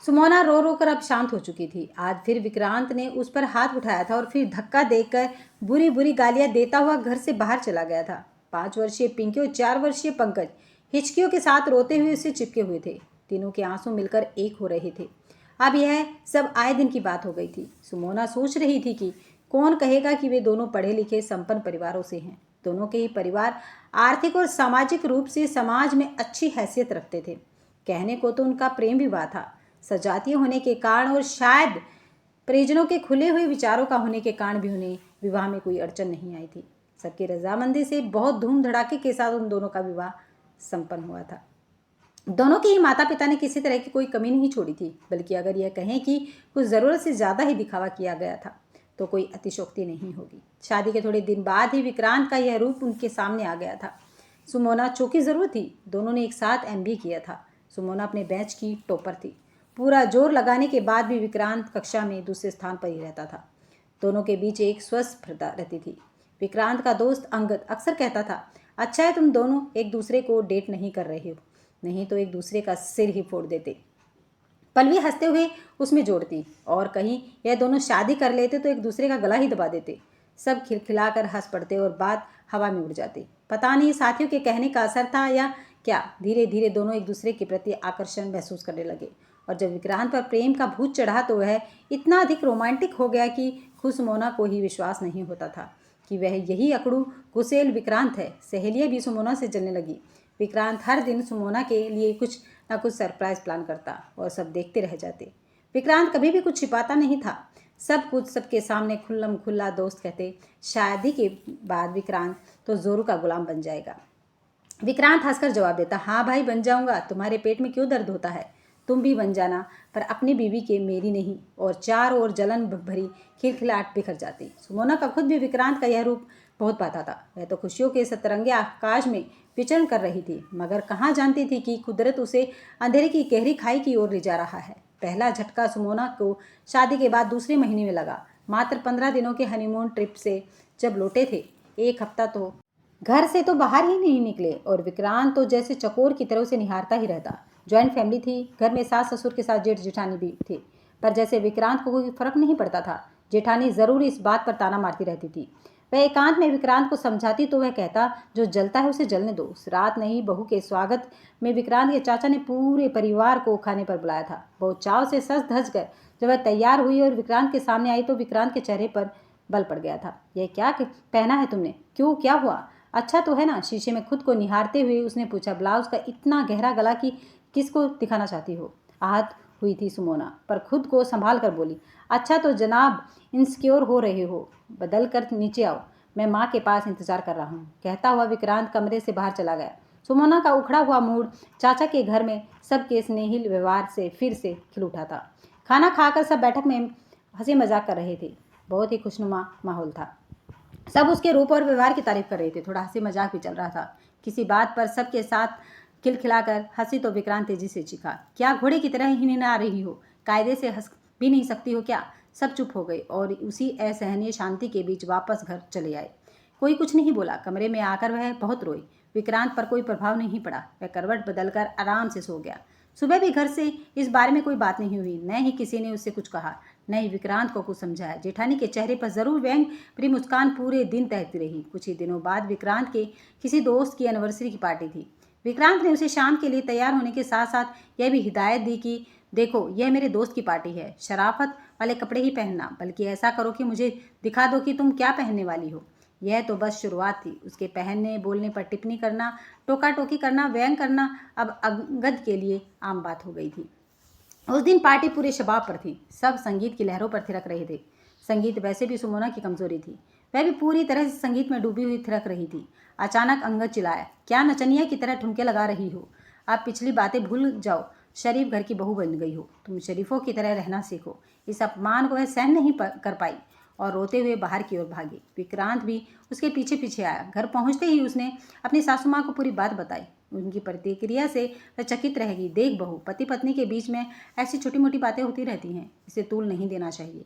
सुमोना रो रो कर अब शांत हो चुकी थी। आज फिर विक्रांत ने उस पर हाथ उठाया था और फिर धक्का देकर बुरी बुरी गालियां देता हुआ घर से बाहर चला गया था। 5 वर्षीय पिंकी और 4 वर्षीय पंकज हिचकियों के साथ रोते हुए उससे चिपके हुए थे। तीनों के आंसू मिलकर एक हो रहे थे। अब यह सब आए दिन की बात हो गई थी। सुमोना सोच रही थी कि कौन कहेगा कि वे दोनों पढ़े लिखे संपन्न परिवारों से हैं। दोनों के ही परिवार आर्थिक और सामाजिक रूप से समाज में अच्छी हैसियत रखते थे। कहने को तो उनका प्रेम विवाह था। सजातीय होने के कारण और शायद परिजनों के खुले हुए विचारों का होने के कारण भी उन्हें विवाह में कोई अड़चन नहीं आई थी। सबकी रजामंदी से बहुत धूम धड़ाके के साथ उन दोनों का विवाह संपन्न हुआ था। दोनों के ही माता पिता ने किसी तरह की कोई कमी नहीं छोड़ी थी, बल्कि अगर यह कहें कि कुछ ज़रूरत से ज़्यादा ही दिखावा किया गया था तो कोई अतिशोक्ति नहीं होगी। शादी के थोड़े दिन बाद ही विक्रांत का यह रूप उनके सामने आ गया था। सुमोना चौकी ज़रूर थी। दोनों ने एक साथ MBA किया था। सुमोना अपने बैच की टॉपर थी। पूरा जोर लगाने के बाद भी विक्रांत कक्षा में दूसरे स्थान पर ही रहता था। दोनों के बीच एक स्वस्थता रहती थी। विक्रांत का दोस्त अंगद अक्सर कहता था, अच्छा है तुम दोनों एक दूसरे को डेट नहीं कर रहे हो, नहीं तो एक दूसरे का सिर ही फोड़ देते। पल्लवी हंसते हुए उसमें जोड़ती, और कहीं यह दोनों शादी कर लेते तो एक दूसरे का गला ही दबा देते। सब खिलखिलाकर हंस पड़ते और बात हवा में उड़ जाती। पता नहीं साथियों के कहने का असर था या क्या, धीरे धीरे दोनों एक दूसरे के प्रति आकर्षण महसूस करने लगे। और जब विक्रांत पर प्रेम का भूत चढ़ा तो वह इतना अधिक रोमांटिक हो गया कि खुद सुमोना को ही विश्वास नहीं होता था कि वह यही अकड़ू कुसेल विक्रांत है। सहेलियां भी सुमोना से जलने लगी। विक्रांत हर दिन सुमोना के लिए कुछ ना कुछ सरप्राइज प्लान करता और सब देखते रह जाते। विक्रांत कभी भी कुछ छिपाता नहीं था। सब कुछ सबके सामने खुल्लम खुल्ला दोस्त कहते। शादी के बाद विक्रांत तो जोरू का गुलाम बन जाएगा। विक्रांत हंसकर जवाब देता, हाँ भाई बन जाऊंगा, तुम्हारे पेट में क्यों दर्द होता है, तुम भी बन जाना, पर अपनी बीवी के, मेरी नहीं। और चारों ओर जलन भरी खिलखिलाहट बिखर जाती। सुमोना का खुद भी विक्रांत का यह रूप बहुत पाता था। वह तो खुशियों के सतरंगे आकाश में विचरण कर रही थी, मगर कहाँ जानती थी कि कुदरत उसे अंधेरे की गहरी खाई की ओर ले जा रहा है। पहला झटका सुमोना को शादी के बाद दूसरे महीने में लगा। मात्र 15 दिनों के हनीमून ट्रिप से जब लौटे थे, एक हफ्ता तो घर से तो बाहर ही नहीं निकले और विक्रांत तो जैसे चकोर की तरह से निहारता ही रहता। जॉइंट फैमिली थी। घर में सास ससुर के साथ जेठ जेठानी भी थे, पर जैसे विक्रांत को कोई फर्क नहीं पड़ता था। जेठानी जरूर इस बात पर ताना मारती रहती थी। वह एकांत में विक्रांत को समझाती तो वह कहता, जो जलता है उसे जलने दो। रात नहीं, बहू के स्वागत में विक्रांत के चाचा ने पूरे परिवार को खाने पर बुलाया था। बहुत चाव से सज धज कर जब वह तैयार हुई और विक्रांत के सामने आई तो विक्रांत के चेहरे पर बल पड़ गया था। यह क्या पहना है तुमने, क्यों, क्या हुआ, अच्छा तो है ना? शीशे में खुद को निहारते हुए उसने पूछा। ब्लाउज का इतना गहरा गला कि किसको दिखाना चाहती हो? आहत हुई थी सुमोना, पर खुद को संभाल कर बोली, अच्छा तो जनाब इनसिक्योर हो रहे हो, बदल कर नीचे आओ, मैं माँ के पास इंतजार कर रहा हूँ। कहता हुआ विक्रांत कमरे से बाहर चला गया। सुमोना का उखड़ा हुआ मूड चाचा के घर में सबके स्नेहिल व्यवहार से फिर से खिल उठा था। खाना खाकर सब बैठक में हंसी मजाक कर रहे थे। बहुत ही खुशनुमा माहौल था। सब उसके रूप और व्यवहार की तारीफ कर रहे थे। थोड़ा हंसी मजाक भी चल रहा था। किसी बात पर सबके साथ खिलखिलाकर हंसी तो विक्रांत तेजी से चीखा, क्या घोड़े की तरह ही नींद आ रही हो, कायदे से हंस भी नहीं सकती हो क्या? सब चुप हो गए और उसी असहनीय शांति के बीच वापस घर चले आए। कोई कुछ नहीं बोला। कमरे में आकर वह बहुत रोई। विक्रांत पर कोई प्रभाव नहीं पड़ा। वह करवट बदलकर आराम से सो गया। सुबह भी घर से इस बारे में कोई बात नहीं हुई। न ही किसी ने उससे कुछ कहा, न ही विक्रांत को कुछ समझाया। जेठानी के चेहरे पर जरूर व्यंग भरी मुस्कान पूरे दिन तहती रही। कुछ ही दिनों बाद विक्रांत के किसी दोस्त की एनिवर्सरी की पार्टी थी। विक्रांत ने उसे शाम के लिए तैयार होने के साथ साथ यह भी हिदायत दी कि देखो, यह मेरे दोस्त की पार्टी है, शराफत वाले कपड़े ही पहनना, बल्कि ऐसा करो कि मुझे दिखा दो कि तुम क्या पहनने वाली हो। यह तो बस शुरुआत थी। उसके पहनने बोलने पर टिप्पणी करना, टोका टोकी करना, व्यंग करना अब अंगद के लिए आम बात हो गई थी। उस दिन पार्टी पूरे शबाब पर थी। सब संगीत की लहरों पर थिरक रहे थे। संगीत वैसे भी सुमोना की कमजोरी थी। वह भी पूरी तरह से संगीत में डूबी हुई थिरक रही थी। अचानक अंगद चिल्लाया, क्या नचनिया की तरह ठुमके लगा रही हो? आप पिछली बातें भूल जाओ। शरीफ घर की बहू बन गई हो, तुम शरीफों की तरह रहना सीखो। इस अपमान को वह सहन नहीं कर पाई और रोते हुए बाहर की ओर भागी। विक्रांत भी उसके पीछे पीछे आया। घर पहुंचते ही उसने अपनी सासू माँ को पूरी बात बताई। उनकी प्रतिक्रिया से वह चकित रह गई। देख बहू, पति पत्नी के बीच में ऐसी छोटी मोटी बातें होती रहती हैं, इसे तूल नहीं देना चाहिए।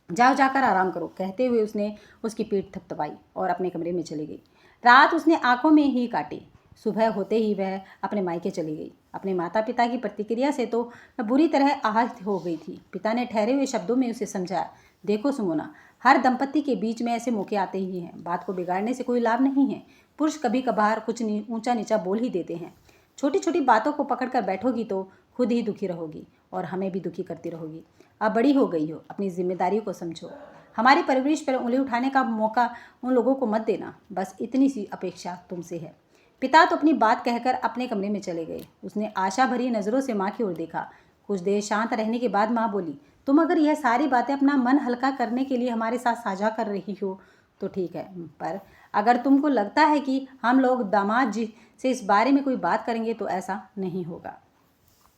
जाओ जाकर आराम करो। कहते हुए उसने उसकी पीठ थपथपाई और अपने कमरे में चली गई। रात उसने आंखों में ही काटी। सुबह होते ही वह अपने मायके चली गई। अपने माता पिता की प्रतिक्रिया से तो वह बुरी तरह आहत हो गई थी। पिता ने ठहरे हुए शब्दों में उसे समझाया, देखो सुमोना, हर दंपत्ति के बीच में ऐसे मौके आते ही हैं। बात को बिगाड़ने से कोई लाभ नहीं है। पुरुष कभी कभार कुछ ऊंचा नीचा बोल ही देते हैं। छोटी छोटी बातों को पकड़कर बैठोगी तो खुद ही दुखी रहोगी और हमें भी दुखी करती रहोगी। अब बड़ी हो गई हो, अपनी जिम्मेदारियों को समझो। हमारी परवरिश पर उंगली उठाने का मौका उन लोगों को मत देना। बस इतनी सी अपेक्षा तुमसे है। पिता तो अपनी बात कहकर अपने कमरे में चले गए। उसने आशा भरी नज़रों से माँ की ओर देखा। कुछ देर शांत रहने के बाद माँ बोली, तुम अगर यह सारी बातें अपना मन हल्का करने के लिए हमारे साथ साझा कर रही हो तो ठीक है, पर अगर तुमको लगता है कि हम लोग दामाद जी से इस बारे में कोई बात करेंगे तो ऐसा नहीं होगा।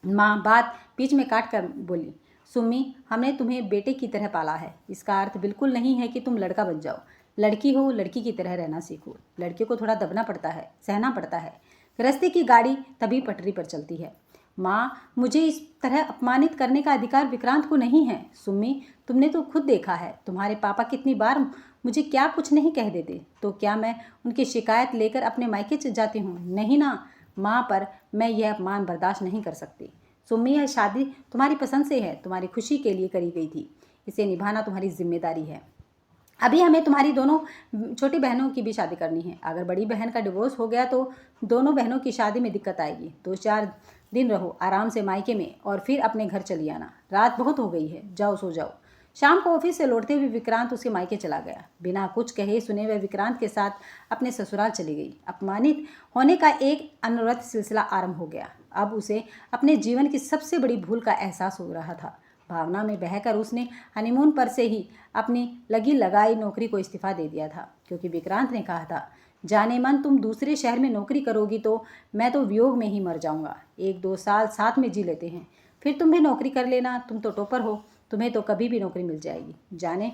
माँ बात बीच में काट कर बोली, सुम्मी, हमने तुम्हें बेटे की तरह पाला है। इसका अर्थ बिल्कुल नहीं है कि तुम लड़का बन जाओ। लड़की हो, लड़की की तरह रहना सीखो। लड़के को थोड़ा दबना पड़ता है, सहना पड़ता है। रास्ते की गाड़ी तभी पटरी पर चलती है। माँ, मुझे इस तरह अपमानित करने का अधिकार विक्रांत को नहीं है। सुम्मी, तुमने तो खुद देखा है, तुम्हारे पापा कितनी बार मुझे क्या कुछ नहीं कह देते। तो क्या मैं उनकी शिकायत लेकर अपने मायके जाती हूँ? नहीं ना माँ, पर मैं यह अपमान बर्दाश्त नहीं कर सकती। सुम्मी, यह शादी तुम्हारी पसंद से है, तुम्हारी खुशी के लिए करी गई थी। इसे निभाना तुम्हारी जिम्मेदारी है। अभी हमें तुम्हारी दोनों छोटी बहनों की भी शादी करनी है। अगर बड़ी बहन का डिवोर्स हो गया तो दोनों बहनों की शादी में दिक्कत आएगी। 2-4 दिन रहो आराम से मायके में और फिर अपने घर चली आना। रात बहुत हो गई है, जाओ सो जाओ। शाम को ऑफिस से लौटते हुए विक्रांत उसके मायके चला गया। बिना कुछ कहे सुने वह विक्रांत के साथ अपने ससुराल चली गई। अपमानित होने का एक अनवरत सिलसिला आरंभ हो गया। अब उसे अपने जीवन की सबसे बड़ी भूल का एहसास हो रहा था। भावना में बहकर उसने हनीमून पर से ही अपनी लगी लगाई नौकरी को इस्तीफा दे दिया था, क्योंकि विक्रांत ने कहा था, जाने मन तुम दूसरे शहर में नौकरी करोगी तो मैं तो वियोग में ही मर जाऊंगा। 1-2 साल साथ में जी लेते हैं, फिर तुम भी नौकरी कर लेना। तुम तो टॉपर हो, तुम्हें तो कभी भी नौकरी मिल जाएगी। जाने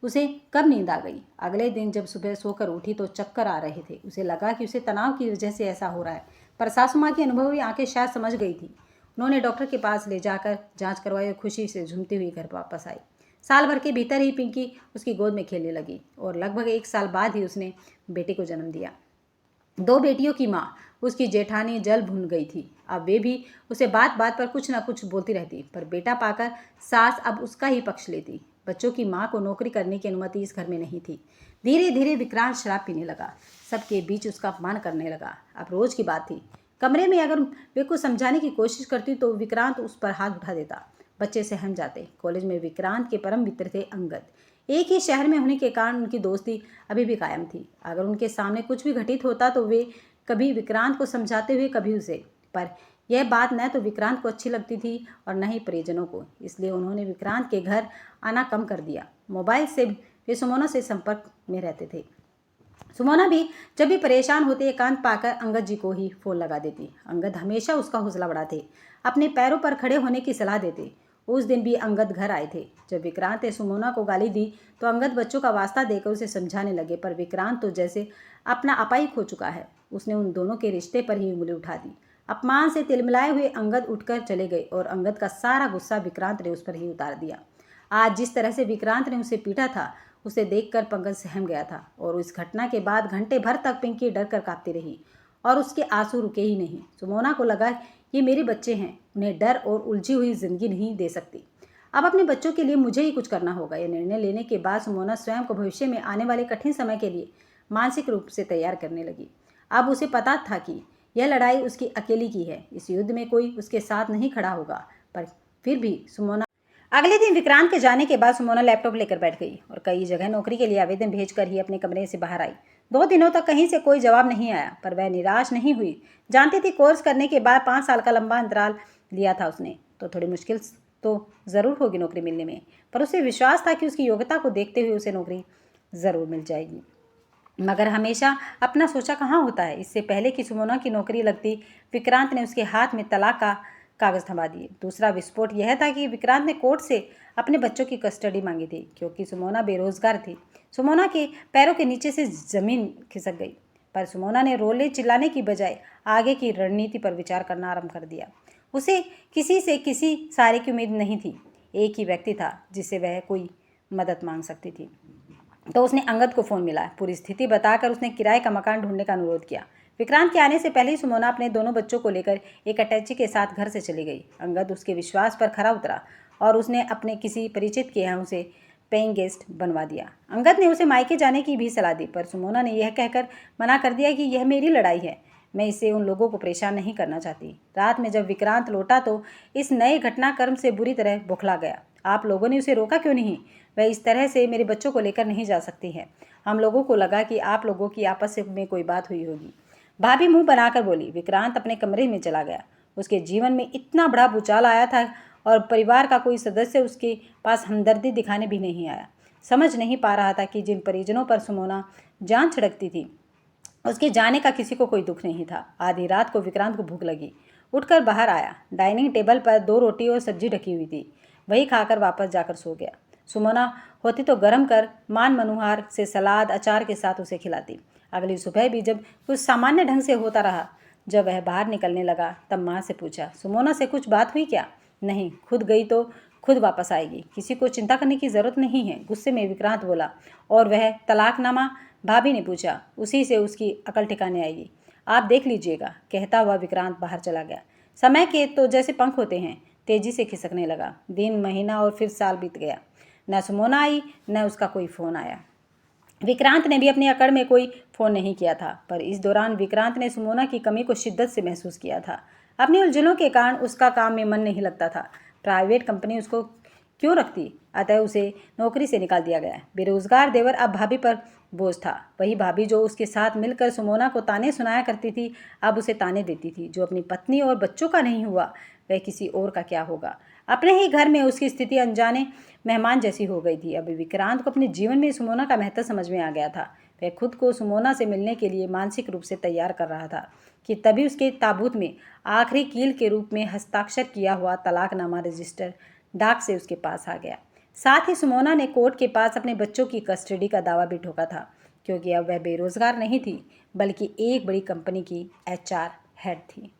उसे कब नींद आ गई। अगले दिन जब सुबह सोकर उठी तो चक्कर आ रहे थे। उसे लगा कि उसे तनाव की वजह से ऐसा हो रहा है, पर सासू माँ की अनुभवी आंखें शायद समझ गई थी। उन्होंने डॉक्टर के पास ले जाकर जांच करवाई और खुशी से झूमती हुई घर वापस आई। साल भर के भीतर ही पिंकी उसकी गोद में खेलने लगी और लगभग 1 साल बाद ही उसने बेटे को जन्म दिया। 2 बेटियों की माँ उसकी जेठानी जल भून गई थी। अब वे भी उसे बात बात पर कुछ न कुछ बोलती रहती, पर बेटा पाकर सास अब उसका ही पक्ष लेती। बच्चों की माँ को नौकरी करने की अनुमति इस घर में नहीं थी। धीरे धीरे विक्रांत शराब पीने लगा, सबके बीच उसका अपमान करने लगा। अब रोज की बात थी, कमरे में अगर वे कुछ समझाने की कोशिश करती तो विक्रांत उस पर हाथ उठा देता। बच्चे सहम जाते। कॉलेज में विक्रांत के परम मित्र थे अंगद। एक ही शहर में होने के कारण उनकी दोस्ती अभी भी कायम थी। अगर उनके सामने कुछ भी घटित होता तो वे कभी विक्रांत को समझाते हुए, कभी उसे। पर यह बात न तो विक्रांत को अच्छी लगती थी और न ही परिजनों को, इसलिए उन्होंने विक्रांत के घर आना कम कर दिया। मोबाइल से वे सुमोना से संपर्क में रहते थे। सुमोना भी जब भी परेशान होते एकांत पाकर अंगद जी को ही फोन लगा देती। अंगद हमेशा उसका हौसला बढ़ाते, अपने पैरों पर खड़े होने की सलाह देते। उस दिन भी अंगद घर आए थे। जब विक्रांत ने सुमोना को गाली दी तो अंगद बच्चों का वास्ता देकर उसे समझाने लगे, पर विक्रांत तो जैसे अपना अपाई खो चुका है। उसने उन दोनों के रिश्ते पर ही उंगली उठा दी। अपमान से तिलमिलाए हुए अंगद उठकर चले गए और अंगद का सारा गुस्सा विक्रांत ने उस पर ही उतार दिया। आज जिस तरह से विक्रांत ने उसे पीटा था, उसे देखकर पंकज सहम गया था और इस घटना के बाद घंटे भर तक पिंकी डर कर कांपती रही और उसके आंसू रुके ही नहीं। सुमोना को लगा, ये मेरे बच्चे हैं, उन्हें डर और उलझी हुई जिंदगी नहीं दे सकती। अब अपने बच्चों के लिए मुझे ही कुछ करना होगा। यह निर्णय लेने के बाद सुमोना स्वयं को भविष्य में आने वाले कठिन समय के लिए मानसिक रूप से तैयार करने लगी। अब उसे पता था कि यह लड़ाई उसकी अकेली की है। इस युद्ध में कोई उसके साथ नहीं खड़ा होगा, पर फिर भी सुमोना। अगले दिन विक्रांत के जाने के बाद सुमोना लैपटॉप लेकर बैठ गई और कई जगह नौकरी के लिए आवेदन भेजकर ही अपने कमरे से बाहर आई। 2 दिनों तक कहीं से कोई जवाब नहीं आया, पर वह निराश नहीं हुई। जानती थी कोर्स करने के बाद 5 साल का लंबा अंतराल लिया था उसने, तो थोड़ी मुश्किल तो ज़रूर होगी नौकरी मिलने में, पर उसे विश्वास था कि उसकी योग्यता को देखते हुए उसे नौकरी ज़रूर मिल जाएगी। मगर हमेशा अपना सोचा कहाँ होता है। इससे पहले कि सुमोना की नौकरी लगती, विक्रांत ने उसके हाथ में तलाक का कागज़ थमा दिए। दूसरा विस्फोट यह था कि विक्रांत ने कोर्ट से अपने बच्चों की कस्टडी मांगी थी, क्योंकि सुमोना बेरोजगार थी। सुमोना के पैरों के नीचे से ज़मीन खिसक गई, पर सुमोना ने रोले चिल्लाने की बजाय आगे की रणनीति पर विचार करना आरंभ कर दिया। उसे किसी से किसी सहारे की उम्मीद नहीं थी। एक ही व्यक्ति था जिससे वह कोई मदद मांग सकती थी। तो उसने अंगद को फ़ोन मिला। पूरी स्थिति बताकर उसने किराए का मकान ढूंढने का अनुरोध किया। विक्रांत के आने से पहले ही सुमोना अपने दोनों बच्चों को लेकर एक अटैची के साथ घर से चली गई। अंगद उसके विश्वास पर खरा उतरा और उसने अपने किसी परिचित के यहाँ उसे पेइंग गेस्ट बनवा दिया। अंगद ने उसे मायके जाने की भी सलाह दी, पर सुमोना ने यह कहकर मना कर दिया कि यह मेरी लड़ाई है, मैं इसे उन लोगों को परेशान नहीं करना चाहती। रात में जब विक्रांत लौटा तो इस नए घटनाक्रम से बुरी तरह बौखला गया। आप लोगों ने उसे रोका क्यों नहीं? वह इस तरह से मेरे बच्चों को लेकर नहीं जा सकती है। हम लोगों को लगा कि आप लोगों की आपस में कोई बात हुई होगी। भाभी मुंह बनाकर बोली। विक्रांत अपने कमरे में चला गया। उसके जीवन में इतना बड़ा भूचाल आया था और परिवार का कोई सदस्य उसके पास हमदर्दी दिखाने भी नहीं आया। समझ नहीं पा रहा था कि जिन परिजनों पर सुमोना जान छिड़कती थी, उसके जाने का किसी को कोई दुख नहीं था। आधी रात को विक्रांत को भूख लगी। उठकर बाहर आया। डाइनिंग टेबल पर 2 रोटी और सब्जी ढकी हुई थी। वही खाकर वापस जाकर सो गया। सुमोना होती तो गरम कर मान मनोहर से सलाद अचार के साथ उसे खिलाती। अगली सुबह भी जब कुछ सामान्य ढंग से होता रहा, जब वह बाहर निकलने लगा तब माँ से पूछा, सुमोना से कुछ बात हुई क्या? नहीं, खुद गई तो खुद वापस आएगी, किसी को चिंता करने की ज़रूरत नहीं है, गुस्से में विक्रांत बोला। और वह तलाकनामा? भाभी ने पूछा। उसी से उसकी अकल ठिकाने आएगी, आप देख लीजिएगा। कहता हुआ विक्रांत बाहर चला गया। समय के तो जैसे पंख होते हैं, तेजी से खिसकने लगा। दिन, महीना और फिर साल बीत गया। न सुमोना आई, न उसका कोई फ़ोन आया। विक्रांत ने भी अपनी अकड़ में कोई फ़ोन नहीं किया था, पर इस दौरान विक्रांत ने सुमोना की कमी को शिद्दत से महसूस किया था। अपनी उलझनों के कारण उसका काम में मन नहीं लगता था। प्राइवेट कंपनी उसको क्यों रखती? अतः उसे नौकरी से निकाल दिया गया। बेरोजगार देवर अब भाभी पर बोझ था। वही भाभी जो उसके साथ मिलकर सुमोना को ताने सुनाया करती थी, अब उसे ताने देती थी। जो अपनी पत्नी और बच्चों का नहीं हुआ, वह किसी और का क्या होगा? अपने ही घर में उसकी स्थिति अनजाने मेहमान जैसी हो गई थी। अब विक्रांत को अपने जीवन में सुमोना का महत्व समझ में आ गया था। वह खुद को सुमोना से मिलने के लिए मानसिक रूप से तैयार कर रहा था कि तभी उसके ताबूत में आखिरी कील के रूप में हस्ताक्षर किया हुआ तलाकनामा रजिस्टर डाक से उसके पास आ गया। साथ ही सुमोना ने कोर्ट के पास अपने बच्चों की कस्टडी का दावा भी ठोका था, क्योंकि अब वह बेरोजगार नहीं थी, बल्कि एक बड़ी कंपनी की HR हेड थी।